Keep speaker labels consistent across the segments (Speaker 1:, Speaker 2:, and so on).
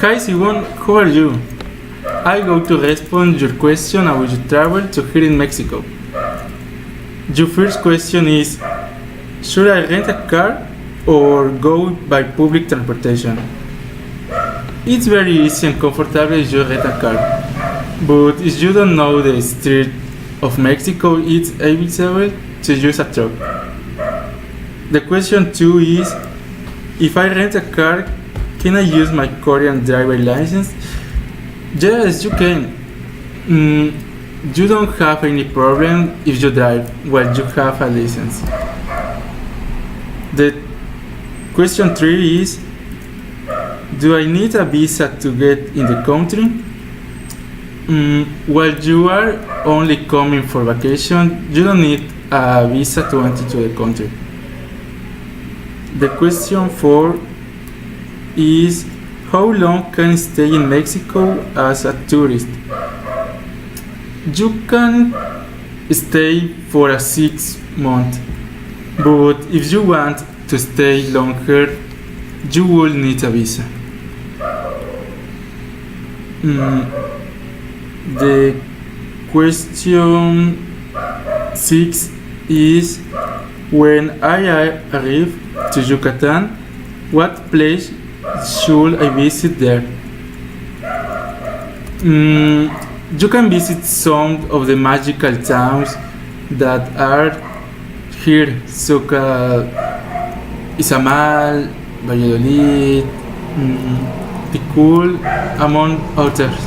Speaker 1: Hi Simon, how are you? I go to respond your question about your travel to here in Mexico. Your first question is, should I rent a car or go by public transportation? It's very easy and comfortable if you rent a car, but if you don't know the street of Mexico, it's advisable to use a truck. The question 2 is, if I rent a car, can I use my Korean driver license? Yes, you can. You don't have any problem if you drive while you have a license. The question 3 is, do I need a visa to get in the country? While you are only coming for vacation, you don't need a visa to enter to the country. The question 4 is, how long can I stay in Mexico as a tourist? You can stay for a 6 months, but if you want to stay longer, you will need a visa. The question 6 is, when I arrive to Yucatan, what place should I visit there? You can visit some of the magical towns that are here, such as Izamal, Valladolid, Tikul, among others.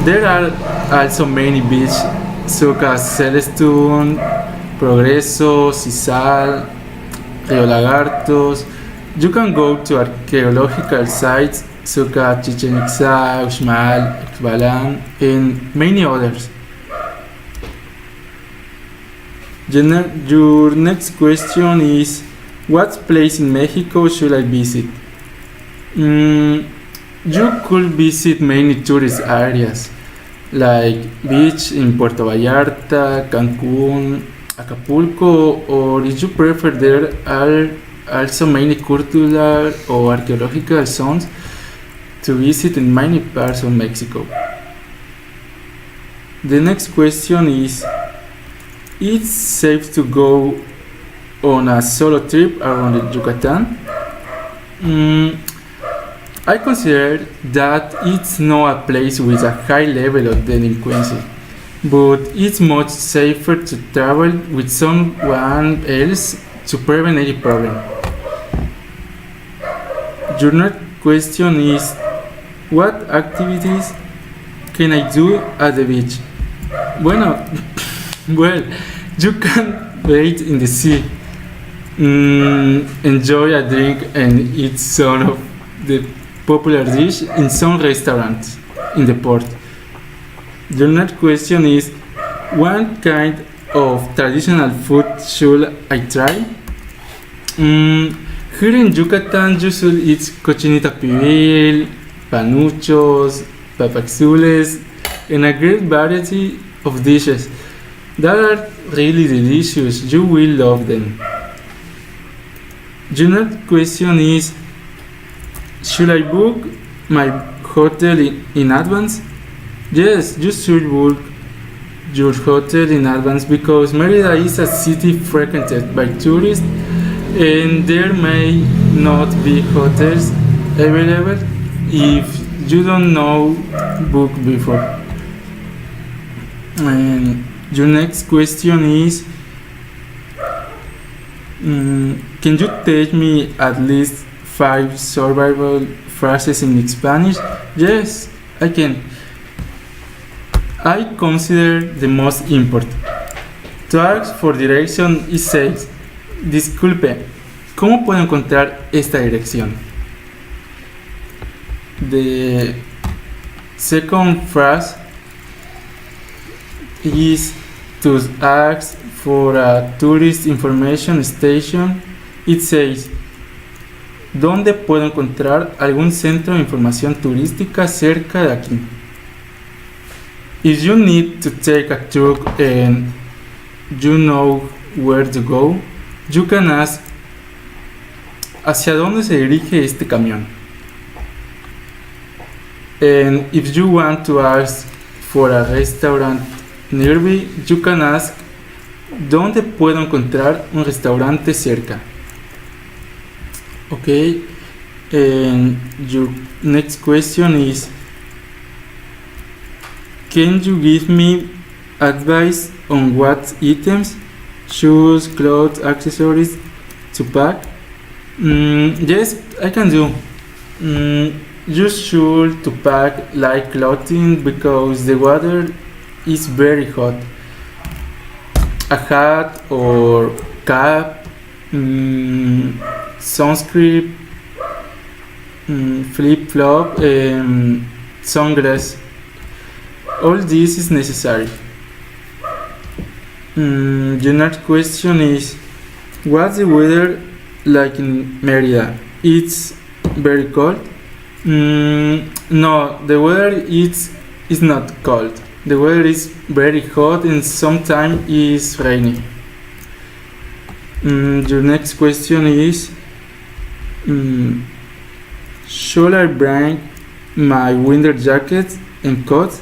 Speaker 1: There are also many beaches, such as Celestún, Progreso, Sisal, Rio Lagartos. You can go to archaeological sites such as Chichen Itza, Uxmal, Xbalan, and many others. Your next question is, what place in Mexico should I visit? You could visit many tourist areas like beach in Puerto Vallarta, Cancun, Acapulco, or if you prefer, there are also many cultural or archaeological zones to visit in many parts of Mexico. The next question is, it's safe to go on a solo trip around the Yucatan? I consider that it's not a place with a high level of delinquency, but it's much safer to travel with someone else to prevent any problem. Your next question is, what activities can I do at the beach? Well, you can bathe in the sea, enjoy a drink and eat some of the popular dish in some restaurants in the port. The next question is, what kind of traditional food should I try? Here in Yucatan, usually eat cochinita pibil, panuchos, papazules, and a great variety of dishes that are really delicious. You will love them. The next question is, should I book my hotel in advance? Yes, you should book your hotel in advance because Merida is a city frequented by tourists and there may not be hotels available if you don't know book before. And your next question is, can you teach me at least 5 survival phrases in Spanish? Yes, I can. I consider the most important. To ask for direction, it says, disculpe, ¿cómo puedo encontrar esta dirección? The second phrase is to ask for a tourist information station. It says, ¿dónde puedo encontrar algún centro de información turística cerca de aquí? If you need to take a truck and you know where to go, you can ask, ¿hacia dónde se dirige este camión? And if you want to ask for a restaurant nearby, you can ask, ¿dónde puedo encontrar un restaurante cerca? Okay, and your next question is, can you give me advice on what items, shoes, clothes, accessories to pack? Yes, I can do. You should to pack light clothing because the weather is very hot. A hat or cap, sunscreen, flip-flop, sunglasses. All this is necessary. The next question is, what's the weather like in Merida? It's very cold? No, the weather is not cold. The weather is very hot and sometimes is rainy. Your next question is, should I bring my winter jacket and coat?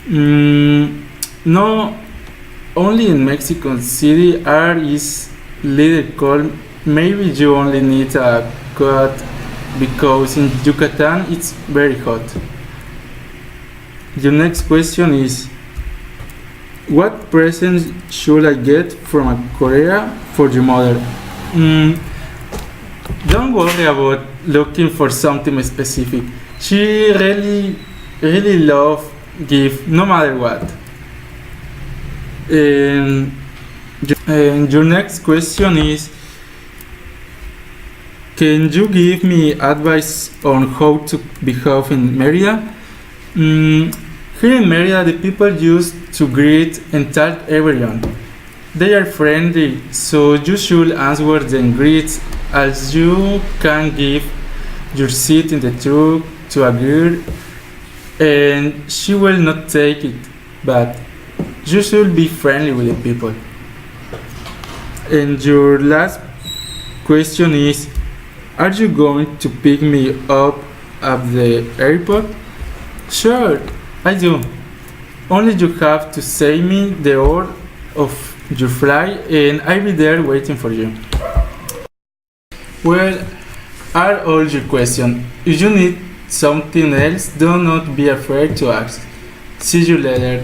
Speaker 1: No, only in Mexico City air is little cold. Maybe you only need a coat because in Yucatan it's very hot. The next question is, what present should I get from Korea for your mother? Don't worry about looking for something specific. She really loves gift no matter what. And your next question is, can you give me advice on how to behave in Merida? Here in Merida, the people used to greet and tell everyone. They are friendly, so you should answer them greets, as you can give your seat in the truck to a girl and she will not take it, but you should be friendly with the people. And your last question is, are you going to pick me up at the airport? Sure, I do. Only you have to say me the order of your flight and I'll be there waiting for you. Well, are all your questions. If you need something else, do not be afraid to ask. See you later.